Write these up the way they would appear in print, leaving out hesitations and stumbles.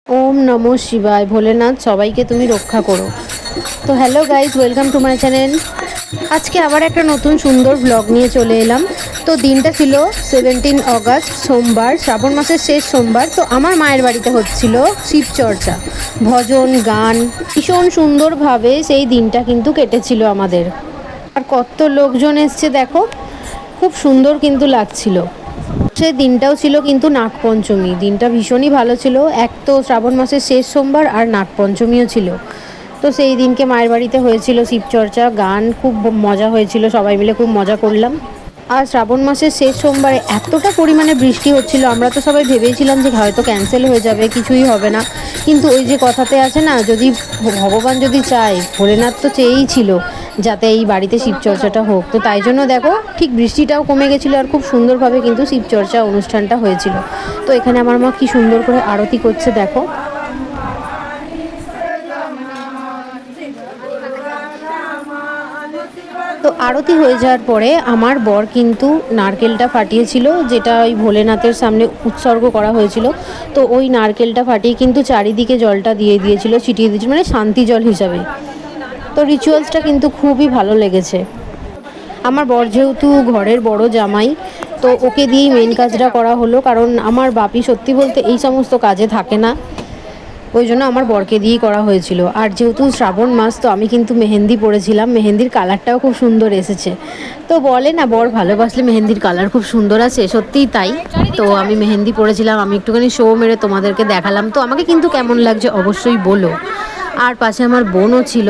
ওম নমঃ শিবায়। ভোলেনাথ সবাইকে তুমি রক্ষা করো। তো hello guys, welcome to my channel. আজকে আবার একটা নতুন সুন্দর ব্লগ নিয়ে চলে এলাম। তো দিনটা ছিল 17 অগাস্ট, সোমবার, শ্রাবণ মাসের শেষ সোমবার। তো আমার মায়ের বাড়িতে হচ্ছিল শিবচর্চা, ভজন গান, ভীষণ সুন্দরভাবে সেই দিনটা কিন্তু কেটেছিল আমাদের। আর কত লোকজন এসছে দেখো, খুব সুন্দর কিন্তু লাগছিল। সেই দিনটাও ছিল কিন্তু নাগপঞ্চমী, দিনটা ভীষণই ভালো ছিল। এক তো শ্রাবণ মাসের শেষ সোমবার আর নাগপঞ্চমীও ছিল। তো সেই দিনকে মায়ের বাড়িতে হয়েছিল শিবচর্চা, গান, খুব মজা হয়েছিল, সবাই মিলে খুব মজা করলাম। আর শ্রাবণ মাসের শেষ সোমবারে এতটা পরিমাণে বৃষ্টি হচ্ছিল, আমরা তো সবাই ভেবেছিলাম যে হয়তো ক্যান্সেল হয়ে যাবে, কিছুই হবে না। কিন্তু ওই যে কথাতে আছে না, যদি ভগবান যদি চায়, ভোলেনাথ তো চেয়েই ছিল যাতে এই বাড়িতে শিবচর্চাটা হোক। তো তাই জন্য দেখো ঠিক বৃষ্টিটাও কমে গেছিলো আর খুব সুন্দরভাবে কিন্তু শিবচর্চা অনুষ্ঠানটা হয়েছিল। তো এখানে আমার মা কি সুন্দর করে আরতি করছে দেখো। তো আরতি হয়ে যাওয়ার পরে আমার বর কিন্তু নারকেলটা ফাটিয়েছিল, যেটা ওই ভোলেনাথের সামনে উৎসর্গ করা হয়েছিল। তো ওই নারকেলটা ফাটিয়ে কিন্তু চারিদিকে জলটা দিয়ে দিয়েছিল, ছিটিয়ে দিয়েছিল, মানে শান্তি জল হিসাবে। তো রিচুয়ালসটা কিন্তু খুবই ভালো লেগেছে। আমার বর যেহেতু ঘরের বড় জামাই, তো ওকে দিয়েই মেন কাজটা করা হলো, কারণ আমার বাপি সত্যি বলতে এই সমস্ত কাজে থাকে না, ওই জন্য আমার বরকে দিয়েই করা হয়েছিল। আর যেহেতু শ্রাবণ মাস, তো আমি কিন্তু মেহেন্দি পরেছিলাম, মেহেন্দির কালারটাও খুব সুন্দর এসেছে। তো বলে না, বর ভালোবাসলে মেহেন্দির কালার খুব সুন্দর আছে, সত্যিই তাই। তো আমি মেহেন্দি পরেছিলাম, আমি একটুখানি শো মেরে তোমাদেরকে দেখালাম। তো আমাকে কিন্তু কেমন লাগছে অবশ্যই বলো। আর পাশে আমার বোনও ছিল,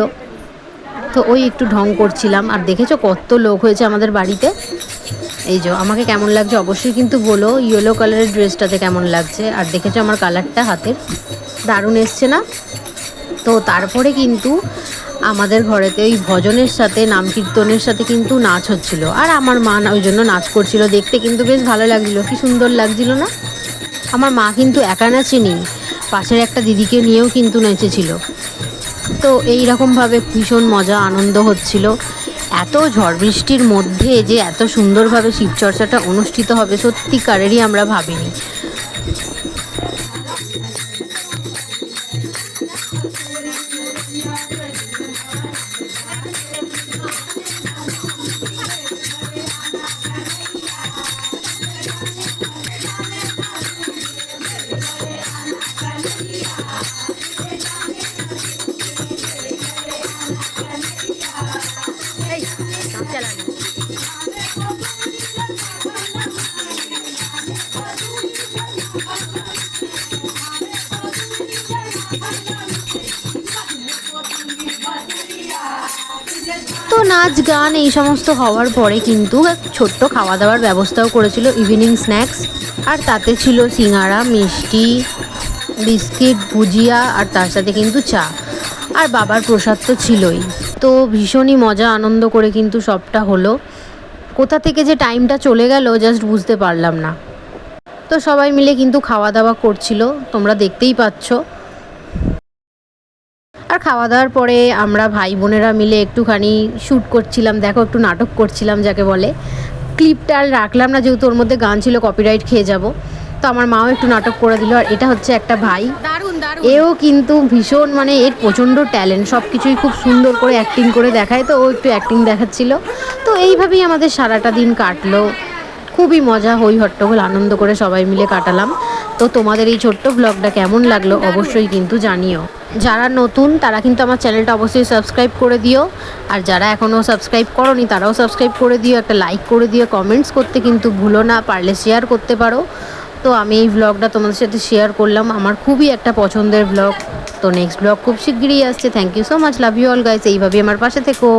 তো ওই একটু ঢং করছিলাম। আর দেখেছো কত লোক হয়েছে আমাদের বাড়িতে। এই যে আমাকে কেমন লাগছে অবশ্যই কিন্তু বলো, ইয়েলো কালারের ড্রেসটাতে কেমন লাগছে। আর দেখেছো আমার কালারটা হাতের দারুণ এসছে না? তো তারপরে কিন্তু আমাদের ঘরেতে ওই ভজনের সাথে নাম কীর্তনের সাথে কিন্তু নাচ হচ্ছিল, আর আমার মা ওই জন্য নাচ করছিল, দেখতে কিন্তু বেশ ভালো লাগছিল, কি সুন্দর লাগছিল না? আমার মা কিন্তু একা নাচেনি, পাশের একটা দিদিকে নিয়েও কিন্তু নেচেছিল। তো এই রকমভাবে ভীষণ মজা আনন্দ হচ্ছিল। এত ঝড় বৃষ্টির মধ্যে যে এত সুন্দরভাবে শিবচর্চাটা অনুষ্ঠিত হবে, সত্যিকারেরই আমরা ভাবিনি। তো নাচ গান এই সমস্ত হওয়ার পরে কিন্তু ছোট্ট খাওয়া দাওয়ার ব্যবস্থাও করেছিল, ইভিনিং স্ন্যাক্স। আর তাতে ছিল সিঙ্গারা, মিষ্টি, বিস্কিট, ভুজিয়া, আর তার সাথে কিন্তু চা। আর বাবার প্রসাদ তো ছিলই। তো ভীষণই মজা আনন্দ করে কিন্তু সবটা হলো। কোথা থেকে যে টাইমটা চলে গেল জাস্ট বুঝতে পারলাম না। তো সবাই মিলে কিন্তু খাওয়া দাওয়া করছিল, তোমরা দেখতেই পাচ্ছ। আর খাওয়া দাওয়ার পরে আমরা ভাই বোনেরা মিলে একটুখানি শ্যুট করছিলাম, দেখো একটু নাটক করছিলাম যাকে বলে। ক্লিপটা আর রাখলাম না, যেহেতু ওর মধ্যে গান ছিল, কপিরাইট খেয়ে যাব। তো আমার মাও একটু নাটক করে দিল। আর এটা হচ্ছে একটা ভাই, এও কিন্তু ভীষণ, মানে এর প্রচণ্ড ট্যালেন্ট, সব কিছুই খুব সুন্দর করে অ্যাক্টিং করে দেখায়। তো ও একটু অ্যাক্টিং দেখাচ্ছিল। তো এইভাবেই আমাদের সারাটা দিন কাটলো, খুবই মজা, হই হট্টগোল আনন্দ করে সবাই মিলে কাটালাম। তো তোমাদের এই ছোট্ট ব্লগটা কেমন লাগলো অবশ্যই কিন্তু জানিও। যারা নতুন তারা কিন্তু আমার চ্যানেলটা অবশ্যই সাবস্ক্রাইব করে দিও, আর যারা এখনও সাবস্ক্রাইব করোনি তারাও সাবস্ক্রাইব করে দিও, একটা লাইক করে দিও, কমেন্টস করতে কিন্তু ভুলো না, পারলে শেয়ার করতে পারো। তো আমি এই ব্লগটা তোমাদের সাথে শেয়ার করলাম, আমার খুবই একটা পছন্দের ব্লগ। তো নেক্সট ব্লগ খুব শিগগিরই আসছে। Thank you so much, love you all guys, এইভাবেই আমার পাশে থেকো।